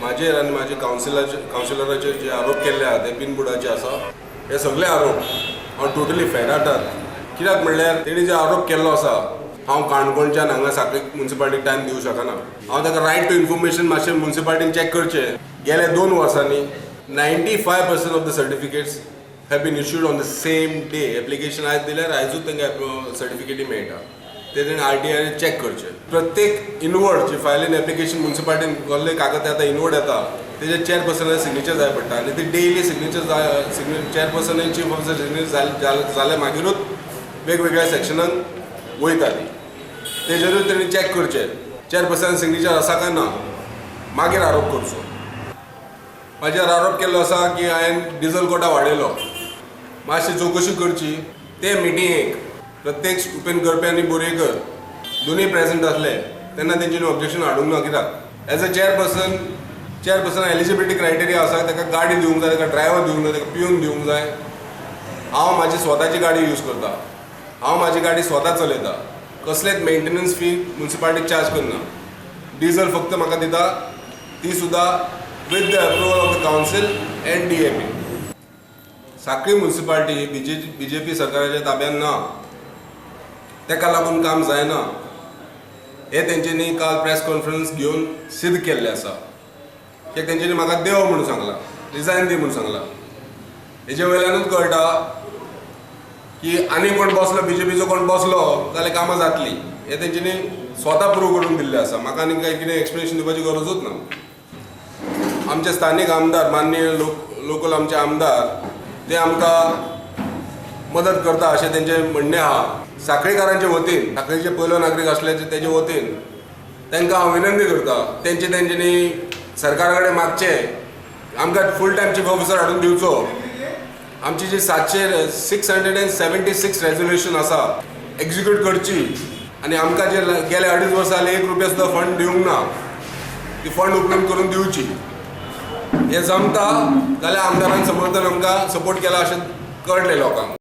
माझे आणि माझे कावन्सिलराचे जे आरोप केल्ले आहा ते बिनबुडाचे आसा. हे सगळे आरोप हांव टोटली फेराटात. कित्याक म्हणल्यार तेणी जे आरोप केल्लो आसा हांव काणकोणच्यान हांगा सांखळी म्युनिसिपालिटीक टायम दिवंक शकना. हांव ताका रायट टू इन्फॉर्मेशन मातशें म्युनिसिपालिटीन चॅक करचें. गेल्या 2 वर्सांनी 95% of the certificates have been issued on the same day. Application आयज दिल्यार आयजूच तांकां सर्टिफिकेटी मेळटा. ते तेणें RTI चॅक करचें. प्रत्येक इनवर्ड जे फायलीन एप्लिकेशन म्युनिसिपालिटीन कसले कागद येता इनवर्ड येता तेजे चेअरपर्सनाचे सिग्नेचर जाय पडटा आनी ती daily signature chairperson chief officer signature जाले मागीरूच वेगवेगळ्या सेक्शनांक वयता ती. तेजेरूच तेणी चॅक करचें चेअरपर्सन सिग्नेचर आसा काय ना, मागीर आरोप करचो. म्हाजेर आरोप केल्लो आसा की हांवें डिझल कोटा वाडयलो. मातशी चवकशी करची. ते मिटिंगेक प्रत्येक उपेन करपी आनी बोरयेकर दोनूय प्रेझेंट आसले तेन्ना तेंच्यांनी ऑब्जेक्शन हाडूंक ना. कित्याक as a chairperson eligibility criteria आसा. ताका गाडी दिवंक जाय, ताका ड्रायव्हर दिवंक जाय, ताका पिवन दिवंक जाय. हांव म्हाजी स्वताची गाडी यूज करता. हांव म्हाजी गाडी स्वता चलयता. कसलेच मेंटेनन्स फी म्युनिसिपालिटीक चार्ज करना. डिझल फक्त म्हाका दिता, ती सुद्दां with the approval of the council and DAP. Sankhali municipality BJP सरकाराच्या ताब्यान ना. तेका लागून काम जायना हे तेंच्यांनी काल प्रेस कॉन्फरन्स घेवन सिद्ध केल्लें आसा. कित्याक तेंच्यांनी म्हाका देव म्हणून सांगला, रिजायन दी म्हणून सांगला. हेजे वयल्यानूच कळटा की आनी कोण बसलो BJPचो कोण बसलो जाल्यार कामां जातली. हे तेंच्यांनी स्वता प्रूव करून दिल्लें आसा. म्हाका आनी काय कितें एक्सप्लेनेशन दिवपाची गरजूच ना. आमचे स्थानीक आमदार माननीय लोकल आमचे आमदार ते आमकां मदत करता अशें तेंचें म्हणणें आहा. सांखळीकारांचे वतीन, सांखळीचे पयलो नागरीक आसल्याचे तेजे वतीन तांकां हांव विनंती करता तेंच्यांनी सरकारा कडेन मागचें आमकां फूल टायम चीफ ऑफिसर हाडून दिवचो. आमची जी 676 रेजोल्युशन आसा एक्झिक्यूट करची आनी आमकां जे गेले 2.5 वर्सां जाले 1 रुपया सुद्दां फंड दिवंक ना. ती फंड उपलब्ध करून दिवची. हे जमता जाल्यार आमदारान समर्थन आमकां सपोर्ट केला अशें कळटलें लोकांक.